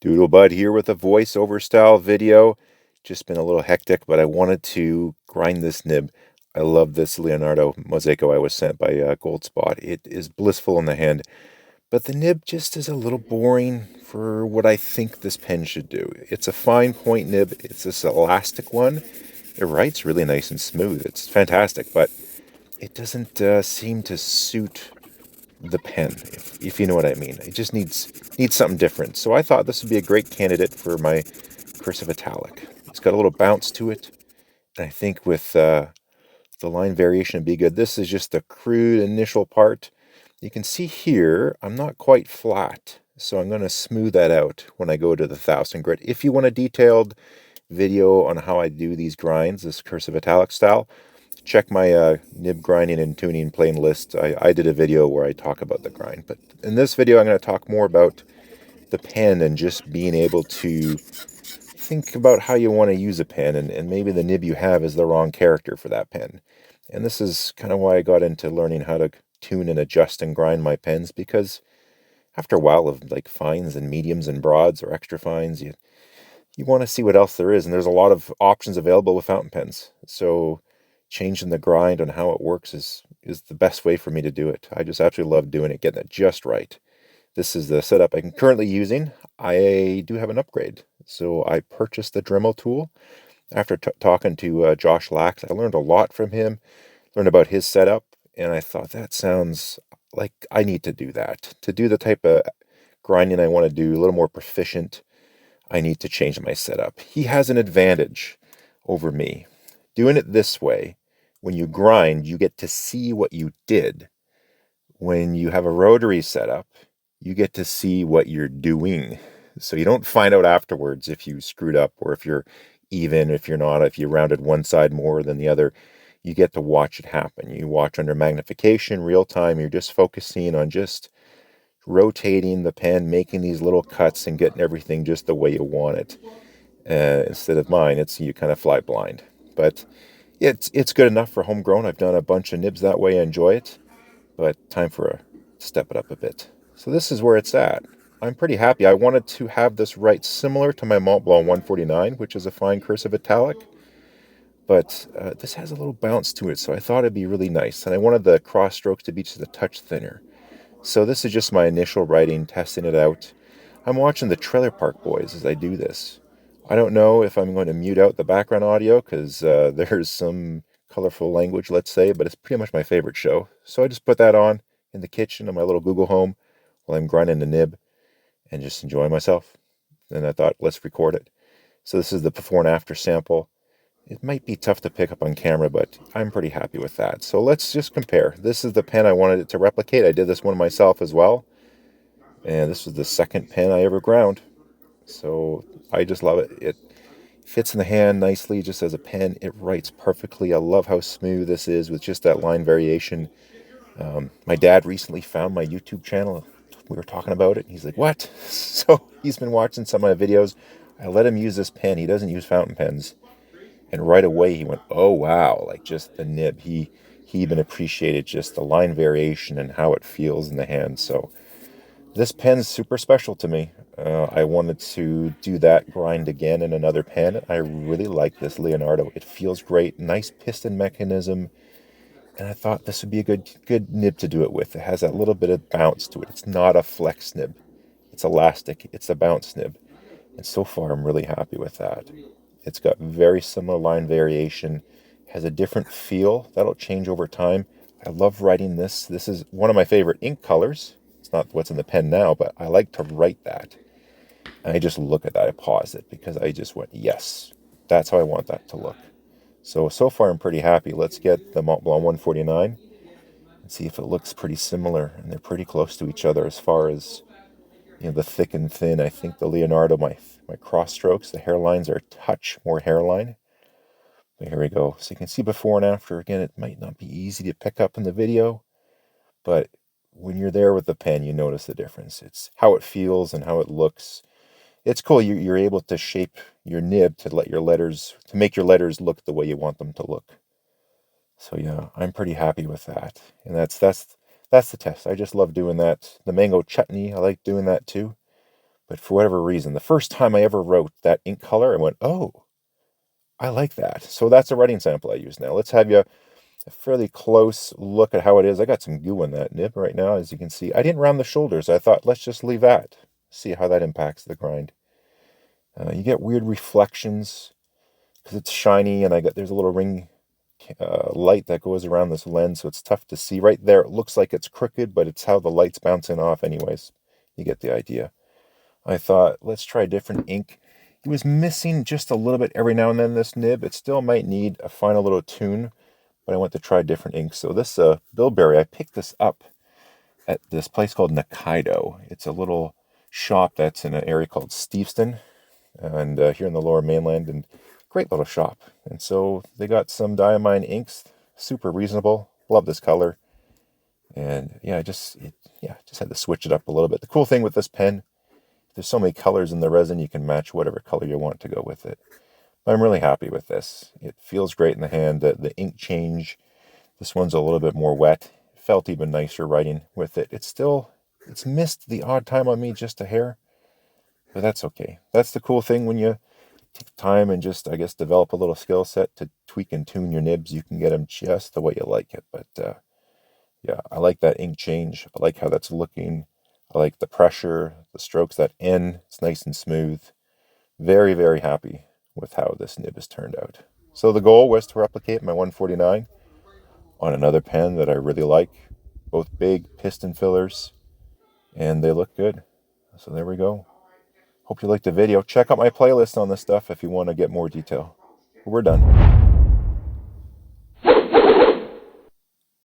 Doodlebud here with a voiceover style video. Just been a little hectic, but I wanted to grind this nib. I love this Leonardo Mosaico I was sent by Goldspot. It is blissful in the hand, but the nib just is a little boring for what I think this pen should do. It's a fine point nib. It's this elastic one. It writes really nice and smooth. It's fantastic, but it doesn't seem to suit the pen, if you know what I mean. It just needs something different. So I thought this would be a great candidate for my cursive italic. It's got a little bounce to it, and I think with the line variation would be good. This is just the crude initial part. You can see here I'm not quite flat, so I'm going to smooth that out when I go to the 1000 grit. If you want a detailed video on how I do these grinds, this cursive italic style, check my nib grinding and tuning playlist. I did a video where I talk about the grind, but in this video I'm going to talk more about the pen and just being able to think about how you want to use a pen, and maybe the nib you have is the wrong character for that pen. And this is kind of why I got into learning how to tune and adjust and grind my pens, because after a while of like fines and mediums and broads or extra fines, you want to see what else there is, and there's a lot of options available with fountain pens. So changing the grind on how it works is the best way for me to do it. I just absolutely love doing it, getting it just right. This is the setup I'm currently using. I do have an upgrade. So I purchased the Dremel tool after talking to Josh Lax. I learned a lot from him, learned about his setup, and I thought that sounds like I need to do that. To do the type of grinding I want to do, a little more proficient, I need to change my setup. He has an advantage over me. Doing it this way, when you grind, you get to see what you did. When you have a rotary setup, you get to see what you're doing. So you don't find out afterwards if you screwed up or if you're even, if you're not, if you rounded one side more than the other. You get to watch it happen. You watch under magnification, real time. You're just focusing on just rotating the pen, making these little cuts and getting everything just the way you want it. Instead of mine, it's you kind of fly blind. But it's good enough for homegrown. I've done a bunch of nibs that way. I enjoy it, but time for a step it up a bit. So this is where it's at. I'm pretty happy. I wanted to have this write similar to my Mont Blanc 149, which is a fine cursive italic, but this has a little bounce to it, so I thought it'd be really nice. And I wanted the cross strokes to be just a touch thinner. So this is just my initial writing, testing it out. I'm watching the Trailer Park Boys as I do this. I don't know if I'm going to mute out the background audio because there's some colorful language, let's say, but it's pretty much my favorite show. So I just put that on in the kitchen on my little Google Home while I'm grinding the nib and just enjoying myself. And I thought, let's record it. So this is the before and after sample. It might be tough to pick up on camera, but I'm pretty happy with that. So let's just compare. This is the pen I wanted it to replicate. I did this one myself as well. And this was the second pen I ever ground. So I just love it. It fits in the hand nicely just as a pen. It writes perfectly. I love how smooth this is with just that line variation. My dad recently found my YouTube channel. We were talking about it. He's like, what? So he's been watching some of my videos. I let him use this pen. He doesn't use fountain pens. And right away he went, oh, wow, like just the nib. He even appreciated just the line variation and how it feels in the hand. So this pen's super special to me. I wanted to do that grind again in another pen. I really like this Leonardo. It feels great. Nice piston mechanism. And I thought this would be a good nib to do it with. It has that little bit of bounce to it. It's not a flex nib. It's elastic. It's a bounce nib. And so far, I'm really happy with that. It's got very similar line variation. Has a different feel. That'll change over time. I love writing this. This is one of my favorite ink colors. It's not what's in the pen now, but I like to write that. And I just look at that. I pause it because I just went, yes, that's how I want that to look. So far I'm pretty happy. Let's get the Mont Blanc 149 and see if it looks pretty similar. And they're pretty close to each other as far as, the thick and thin. I think the Leonardo, my cross strokes, the hairlines are a touch more hairline. But here we go. So you can see before and after. Again, it might not be easy to pick up in the video, but when you're there with the pen, you notice the difference. It's how it feels and how it looks. It's cool. You're able to shape your nib to make your letters look the way you want them to look. So yeah, I'm pretty happy with that. And that's the test. I just love doing that. The mango chutney, I like doing that too. But for whatever reason, the first time I ever wrote that ink color, I went, oh, I like that. So that's a writing sample I use now. Let's have you a fairly close look at how it is. I got some goo in that nib right now, as you can see. I didn't round the shoulders. I thought, let's just leave that. See how that impacts the grind. You get weird reflections because it's shiny, and there's a little ring light that goes around this lens, so it's tough to see. Right there, it looks like it's crooked, but it's how the light's bouncing off anyways. You get the idea. I thought, let's try a different ink. It was missing just a little bit every now and then, this nib. It still might need a final little tune, but I went to try different inks. So this Bilberry, I picked this up at this place called Nakaido. It's a little shop that's in an area called Steveston, and here in the Lower Mainland, and great little shop. And so they got some diamine inks, super reasonable. Love this color, and yeah, just had to switch it up a little bit. The cool thing with this pen, there's so many colors in the resin, you can match whatever color you want to go with it. But I'm really happy with this. It feels great in the hand. The ink change, this one's a little bit more wet. It felt even nicer writing with it. It's missed the odd time on me just a hair, but that's okay. That's the cool thing when you take time and just, I guess, develop a little skill set to tweak and tune your nibs. You can get them just the way you like it. But yeah, I like that ink change. I like how that's looking. I like the pressure, the strokes, that N. It's nice and smooth. Very, very happy with how this nib has turned out. So the goal was to replicate my 149 on another pen that I really like. Both big piston fillers, and they look good. So there we go. Hope you liked the video. Check out my playlist on this stuff if you want to get more detail. We're done.